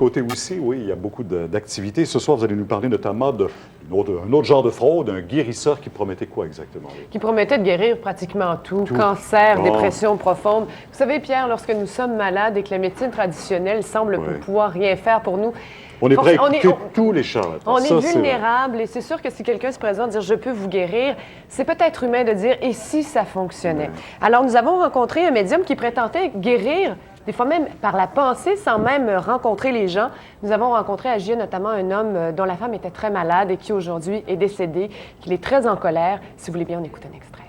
côté aussi, oui, il y a beaucoup d'activités. Ce soir, vous allez nous parler notamment d'un autre genre de fraude, un guérisseur qui promettait quoi exactement? Qui promettait de guérir pratiquement tout. Cancer, dépression profonde. Vous savez, Pierre, lorsque nous sommes malades et que la médecine traditionnelle semble ne pouvoir rien faire pour nous, on est prêt à écouter tous les charlatans. On est vulnérable et c'est sûr que si quelqu'un se présente et dire « je peux vous guérir », c'est peut-être humain de dire « et si ça fonctionnait ». Alors, nous avons rencontré un médium qui prétendait guérir, des fois même par la pensée, sans même rencontrer les gens. Nous avons rencontré à J notamment un homme dont la femme était très malade et qui aujourd'hui est décédé, qu'il est très en colère. Si vous voulez bien, on écoute un extrait.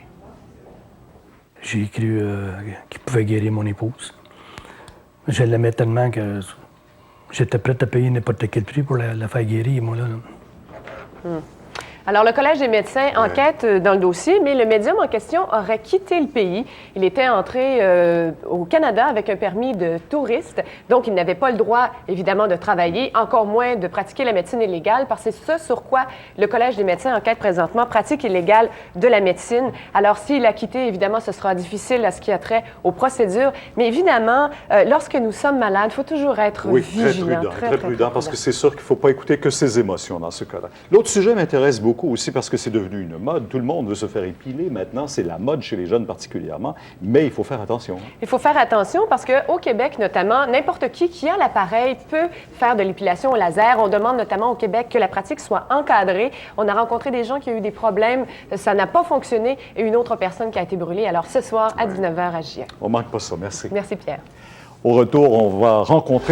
J'ai cru qu'il pouvait guérir mon épouse. Je l'aimais tellement que j'étais prêt à payer n'importe quel prix pour la faire guérir, moi, là. Alors, le Collège des médecins enquête dans le dossier, mais le médium en question aurait quitté le pays. Il était entré au Canada avec un permis de touriste, donc il n'avait pas le droit, évidemment, de travailler, encore moins de pratiquer la médecine illégale, parce que c'est ce sur quoi le Collège des médecins enquête présentement, pratique illégale de la médecine. Alors, s'il a quitté, évidemment, ce sera difficile à ce qui a trait aux procédures, mais évidemment, lorsque nous sommes malades, il faut toujours être vigilant. Très prudent, parce que c'est sûr qu'il ne faut pas écouter que ses émotions dans ce cas-là. L'autre sujet m'intéresse beaucoup aussi parce que c'est devenu une mode. Tout le monde veut se faire épiler maintenant. C'est la mode chez les jeunes particulièrement. Mais il faut faire attention. Il faut faire attention parce qu'au Québec, notamment, n'importe qui a l'appareil peut faire de l'épilation au laser. On demande notamment au Québec que la pratique soit encadrée. On a rencontré des gens qui ont eu des problèmes. Ça n'a pas fonctionné et une autre personne qui a été brûlée. Alors ce soir, à 19h à JE. On ne manque pas ça. Merci. Merci, Pierre. Au retour, on va rencontrer